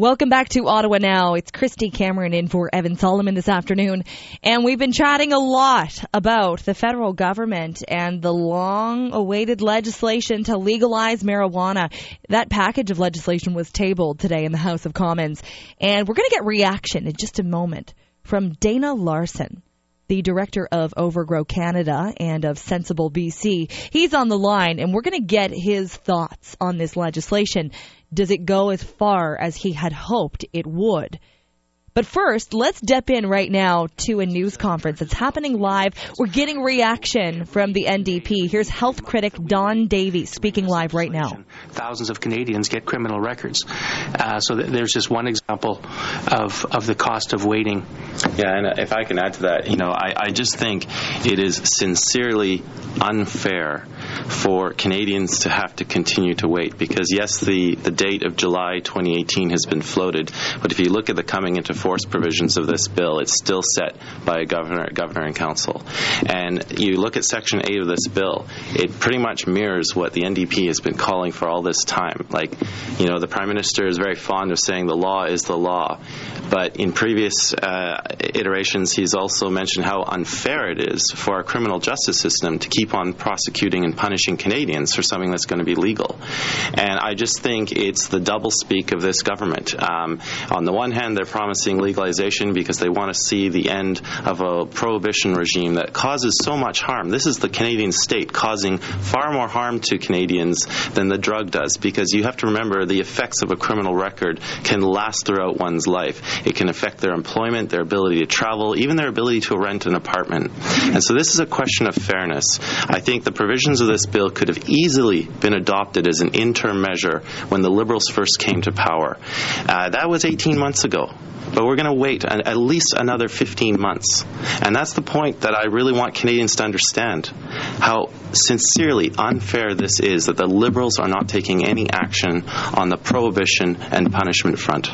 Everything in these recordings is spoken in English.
Welcome back to Ottawa Now. It's Kristy Cameron in for Evan Solomon this afternoon. And we've been chatting a lot about the federal government and the long-awaited legislation to legalize marijuana. That package of legislation was tabled today in the House of Commons. And we're going to get reaction in just a moment from Dana Larsen, the director of Overgrow Canada and of Sensible BC. He's on the line, and we're going to get his thoughts on this legislation. Does it go as far as he had hoped it would? But first, let's dip in right now to a news conference that's happening live. We're getting reaction from the NDP. Here's health critic Don Davies speaking live right now. Thousands of Canadians get criminal records. So there's just one example of the cost of waiting. Yeah, and if I can add to that, I just think it is sincerely unfair for Canadians to have to continue to wait because, yes, the date of July 2018 has been floated, but if you look at the coming into force provisions of this bill, it's still set by a governor and council. And you look at Section 8 of this bill, it pretty much mirrors what the NDP has been calling for all this time. The Prime Minister is very fond of saying the law is the law, but in previous iterations, he's also mentioned how unfair it is for our criminal justice system to keep on prosecuting and punishing Canadians for something that's going to be legal. And I just think it's the doublespeak of this government. On the one hand, they're promising legalization because they want to see the end of a prohibition regime that causes so much harm. This is the Canadian state causing far more harm to Canadians than the drug does, because you have to remember the effects of a criminal record can last throughout one's life. It can affect their employment, their ability to travel, even their ability to rent an apartment. And so this is a question of fairness. I think the provisions of this bill could have easily been adopted as an interim measure when the Liberals first came to power. That was 18 months ago. But we're going to wait at least another 15 months. And that's the point that I really want Canadians to understand, how sincerely unfair this is that the Liberals are not taking any action on the prohibition and punishment front.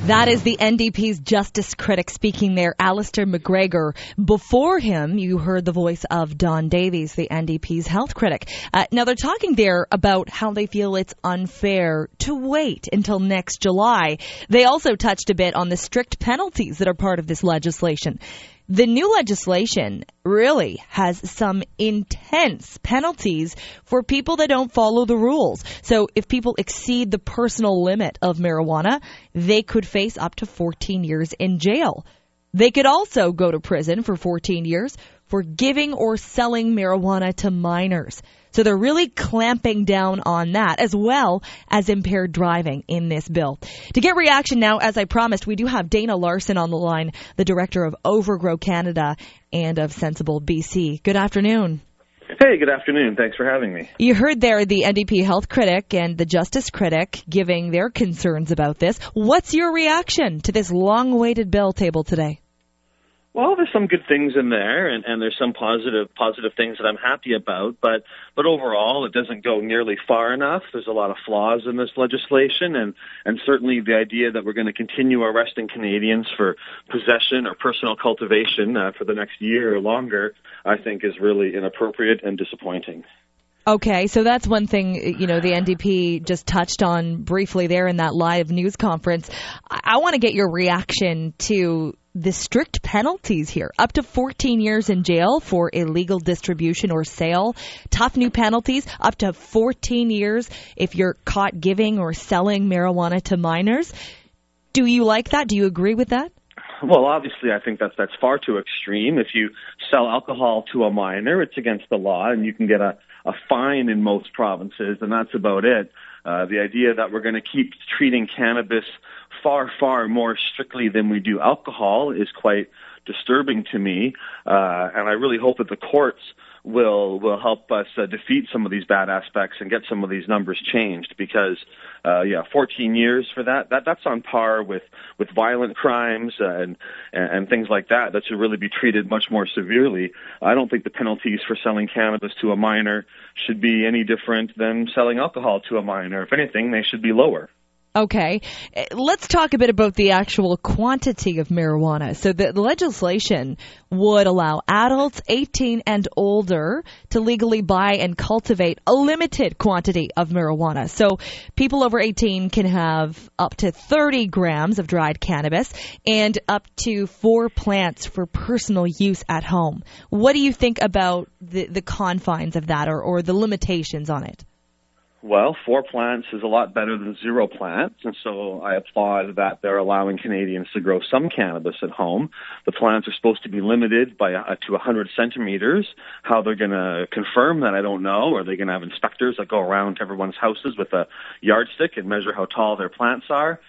That is the NDP's justice critic speaking there, Alistair McGregor. Before him, you heard the voice of Don Davies, the NDP's health critic. Now, they're talking there about how they feel it's unfair to wait until next July. They also touched a bit on the strict penalties that are part of this legislation. The new legislation really has some intense penalties for people that don't follow the rules. So if people exceed the personal limit of marijuana, they could face up to 14 years in jail. They could also go to prison for 14 years for giving or selling marijuana to minors. So they're really clamping down on that, as well as impaired driving in this bill. To get reaction now, as I promised, we do have Dana Larsen on the line, the director of Overgrow Canada and of Sensible BC. Good afternoon. Hey, good afternoon. Thanks for having me. You heard there the NDP health critic and the justice critic giving their concerns about this. What's your reaction to this long-awaited bill tabled today? Well, there's some good things in there, and there's some positive things that I'm happy about, but overall, it doesn't go nearly far enough. There's a lot of flaws in this legislation, and certainly the idea that we're going to continue arresting Canadians for possession or personal cultivation for the next year or longer, I think is really inappropriate and disappointing. Okay, so that's one thing, the NDP just touched on briefly there in that live news conference. I want to get your reaction to the strict penalties here. Up to 14 years in jail for illegal distribution or sale. Tough new penalties, up to 14 years if you're caught giving or selling marijuana to minors. Do you like that? Do you agree with that? Well, obviously, I think that's far too extreme. If you sell alcohol to a minor, it's against the law, and you can get a fine in most provinces, and that's about it. The idea that we're going to keep treating cannabis far, far more strictly than we do alcohol is quite disturbing to me, and I really hope that the courts will help us defeat some of these bad aspects and get some of these numbers changed, because 14 years for that's on par with violent crimes and things like that should really be treated much more severely. I don't think the penalties for selling cannabis to a minor should be any different than selling alcohol to a minor. If anything, they should be lower. Okay. Let's talk a bit about the actual quantity of marijuana. So the legislation would allow adults 18 and older to legally buy and cultivate a limited quantity of marijuana. So people over 18 can have up to 30 grams of dried cannabis and up to 4 plants for personal use at home. What do you think about the confines of that or the limitations on it? Well, 4 plants is a lot better than 0 plants, and so I applaud that they're allowing Canadians to grow some cannabis at home. The plants are supposed to be limited by to 100 centimeters. How they're going to confirm that, I don't know. Are they going to have inspectors that go around to everyone's houses with a yardstick and measure how tall their plants are?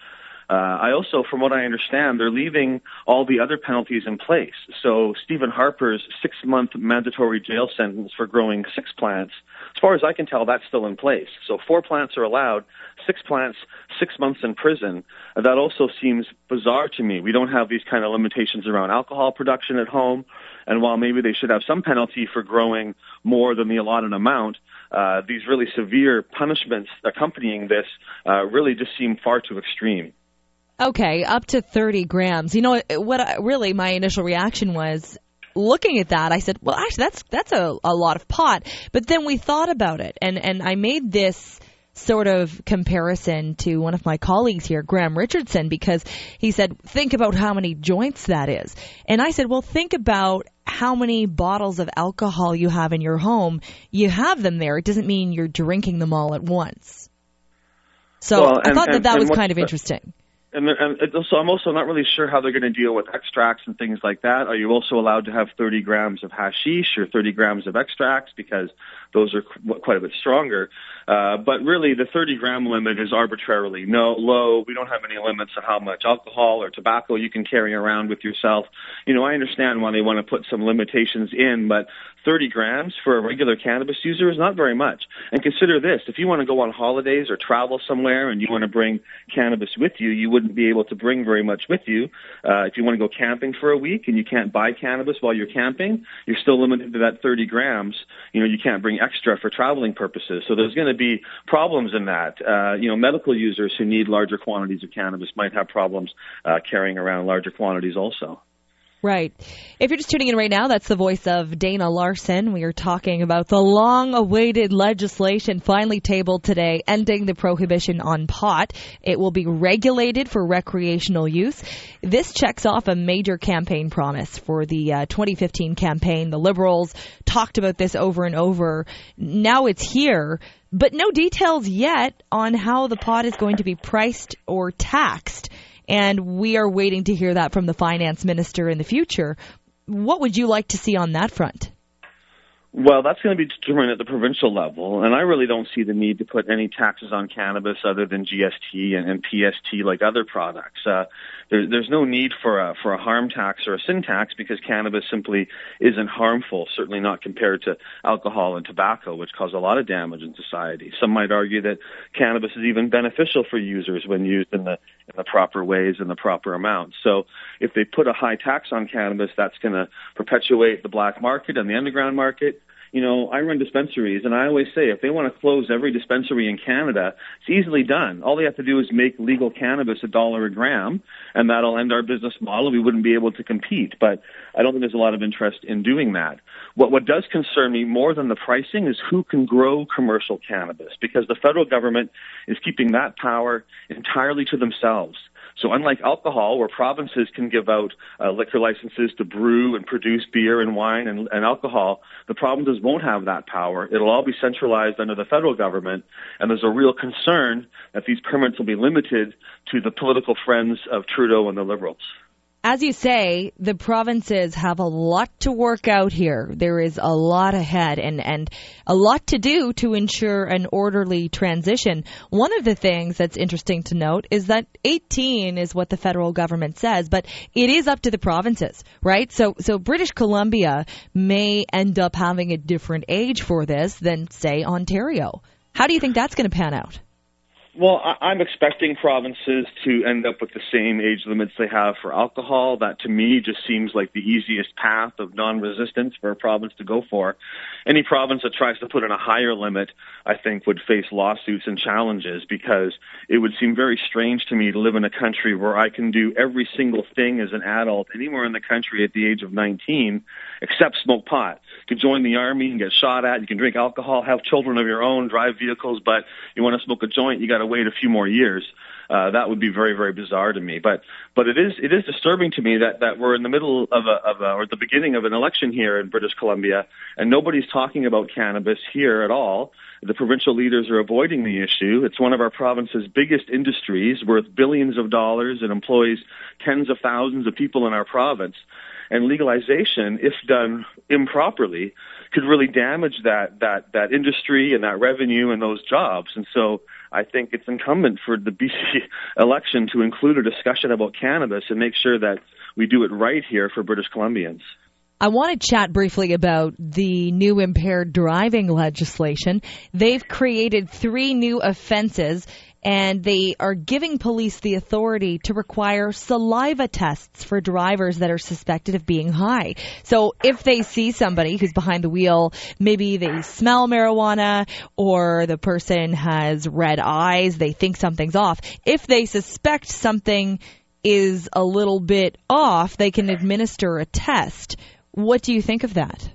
I also, from what I understand, they're leaving all the other penalties in place. So Stephen Harper's 6-month mandatory jail sentence for growing 6 plants, as far as I can tell, that's still in place. So 4 plants are allowed, 6 plants, 6 months in prison. That also seems bizarre to me. We don't have these kind of limitations around alcohol production at home. And while maybe they should have some penalty for growing more than the allotted amount, these really severe punishments accompanying this really just seem far too extreme. Okay, up to 30 grams. You know, really my initial reaction was, looking at that, I said, well, actually, that's a lot of pot. But then we thought about it, and I made this sort of comparison to one of my colleagues here, Graham Richardson, because he said, think about how many joints that is. And I said, well, think about how many bottles of alcohol you have in your home. You have them there. It doesn't mean you're drinking them all at once. So I thought that was kind of interesting. And so I'm also not really sure how they're going to deal with extracts and things like that. Are you also allowed to have 30 grams of hashish or 30 grams of extracts? Because those are quite a bit stronger. But really, the 30-gram limit is arbitrarily low. We don't have any limits on how much alcohol or tobacco you can carry around with yourself. You know, I understand why they want to put some limitations in, but 30 grams for a regular cannabis user is not very much. And consider this, if you want to go on holidays or travel somewhere and you want to bring cannabis with you, you wouldn't be able to bring very much with you. If you want to go camping for a week and you can't buy cannabis while you're camping, you're still limited to that 30 grams. You know, you can't bring extra for traveling purposes. So there's going to be problems in that. Medical users who need larger quantities of cannabis might have problems carrying around larger quantities also. Right. If you're just tuning in right now, that's the voice of Dana Larsen. We are talking about the long-awaited legislation finally tabled today, ending the prohibition on pot. It will be regulated for recreational use. This checks off a major campaign promise for the 2015 campaign. The Liberals talked about this over and over. Now it's here, but no details yet on how the pot is going to be priced or taxed. And we are waiting to hear that from the finance minister in the future. What would you like to see on that front? Well, that's going to be determined at the provincial level, and I really don't see the need to put any taxes on cannabis other than GST and PST like other products. There's no need for a harm tax or a sin tax because cannabis simply isn't harmful, certainly not compared to alcohol and tobacco, which cause a lot of damage in society. Some might argue that cannabis is even beneficial for users when used in the proper ways and the proper amounts. So if they put a high tax on cannabis, that's going to perpetuate the black market and the underground market. You know, I run dispensaries, and I always say if they want to close every dispensary in Canada, it's easily done. All they have to do is make legal cannabis $1 a gram, and that'll end our business model. We wouldn't be able to compete, but I don't think there's a lot of interest in doing that. What does concern me more than the pricing is who can grow commercial cannabis, because the federal government is keeping that power entirely to themselves. So unlike alcohol, where provinces can give out liquor licenses to brew and produce beer and wine and alcohol, the provinces won't have that power. It'll all be centralized under the federal government, and there's a real concern that these permits will be limited to the political friends of Trudeau and the Liberals. As you say, the provinces have a lot to work out here. There is a lot ahead and a lot to do to ensure an orderly transition. One of the things that's interesting to note is that 18 is what the federal government says, but it is up to the provinces, right? So British Columbia may end up having a different age for this than, say, Ontario. How do you think that's going to pan out? Well, I'm expecting provinces to end up with the same age limits they have for alcohol. That, to me, just seems like the easiest path of non-resistance for a province to go for. Any province that tries to put in a higher limit, I think, would face lawsuits and challenges, because it would seem very strange to me to live in a country where I can do every single thing as an adult anywhere in the country at the age of 19 except smoke pot. You can join the army and get shot at, you can drink alcohol, have children of your own, drive vehicles, but you want to smoke a joint, you got to wait a few more years. That would be very, very bizarre to me. But it is disturbing to me that we're in the middle or the beginning of an election here in British Columbia, and nobody's talking about cannabis here at all. The provincial leaders are avoiding the issue. It's one of our province's biggest industries, worth billions of dollars, and employs tens of thousands of people in our province. And legalization, if done improperly, could really damage that industry and that revenue and those jobs. And so I think it's incumbent for the BC election to include a discussion about cannabis and make sure that we do it right here for British Columbians. I want to chat briefly about the new impaired driving legislation. They've created 3 new offenses, and they are giving police the authority to require saliva tests for drivers that are suspected of being high. So if they see somebody who's behind the wheel, maybe they smell marijuana or the person has red eyes, they think something's off. If they suspect something is a little bit off, they can administer a test. What do you think of that?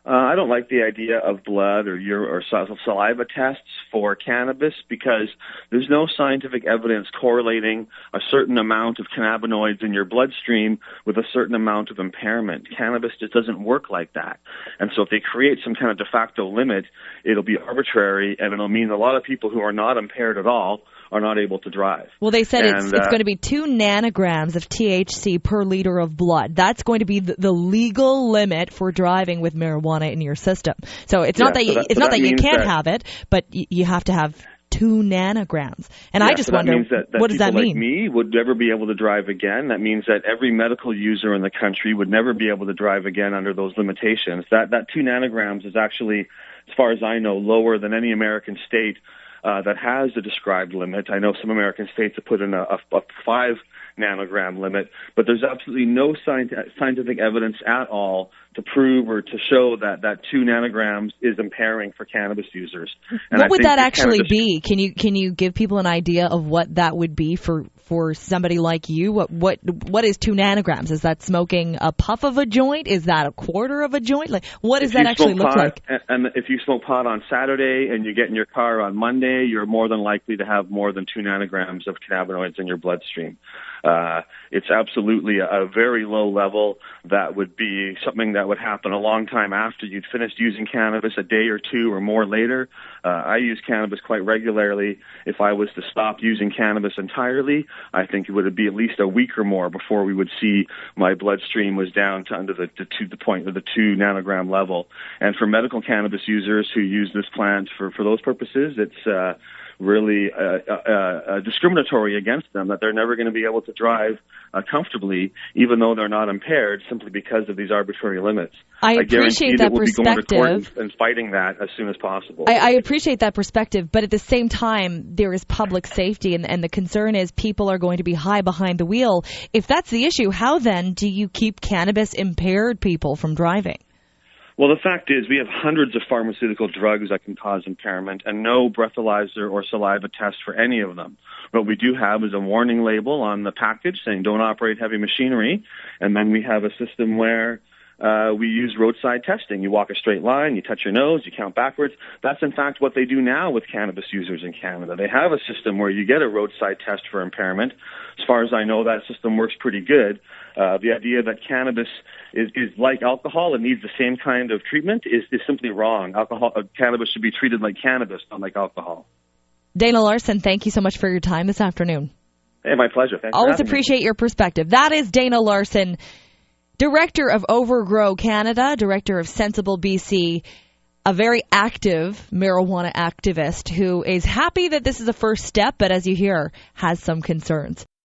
I don't like the idea of blood or saliva tests for cannabis, because there's no scientific evidence correlating a certain amount of cannabinoids in your bloodstream with a certain amount of impairment. Cannabis just doesn't work like that. And so if they create some kind of de facto limit, it'll be arbitrary, and it'll mean a lot of people who are not impaired at all are not able to drive. Well, they said it's going to be 2 nanograms of THC per liter of blood. That's going to be the legal limit for driving with marijuana in your system. So it's not that you can't have it, but you have to have 2 nanograms. And I just wonder, what does that mean? Like me would never be able to drive again. That means that every medical user in the country would never be able to drive again under those limitations. That 2 nanograms is actually, as far as I know, lower than any American state that has a described limit. I know some American states have put in a 5 nanogram limit, but there's absolutely no scientific evidence at all to prove or to show that 2 nanograms is impairing for cannabis users. And what would that actually be? Can you give people an idea of what that would be for somebody like you? What is 2 nanograms? Is that smoking a puff of a joint? Is that a quarter of a joint? Like, what does that actually look like? And if you smoke pot on Saturday and you get in your car on Monday, you're more than likely to have more than 2 nanograms of cannabinoids in your bloodstream. It's absolutely a very low level. That would be something that would happen a long time after you'd finished using cannabis, a day or 2 or more later. I use cannabis quite regularly. If I was to stop using cannabis entirely, I think it would be at least a week or more before we would see my bloodstream was down to under the point of the 2 nanogram level. And for medical cannabis users who use this plant for those purposes, it's really discriminatory against them, that they're never going to be able to drive comfortably, even though they're not impaired, simply because of these arbitrary limits. I appreciate that perspective. We'll be going to court and fighting that as soon as possible. I appreciate that perspective, but at the same time, there is public safety, and the concern is people are going to be high behind the wheel. If that's the issue, how then do you keep cannabis-impaired people from driving? Well, the fact is we have hundreds of pharmaceutical drugs that can cause impairment and no breathalyzer or saliva test for any of them. What we do have is a warning label on the package saying don't operate heavy machinery, and then we have a system where we use roadside testing. You walk a straight line, you touch your nose, you count backwards. That's in fact what they do now with cannabis users in Canada. They have a system where you get a roadside test for impairment. As far as I know, that system works pretty good. The idea that cannabis is like alcohol and needs the same kind of treatment is simply wrong. Cannabis should be treated like cannabis, not like alcohol. Dana Larsen, thank you so much for your time this afternoon. Hey, my pleasure. Thanks. Always appreciate your perspective. That is Dana Larsen, Director of Overgrow Canada, Director of Sensible BC, a very active marijuana activist who is happy that this is a first step, but as you hear, has some concerns.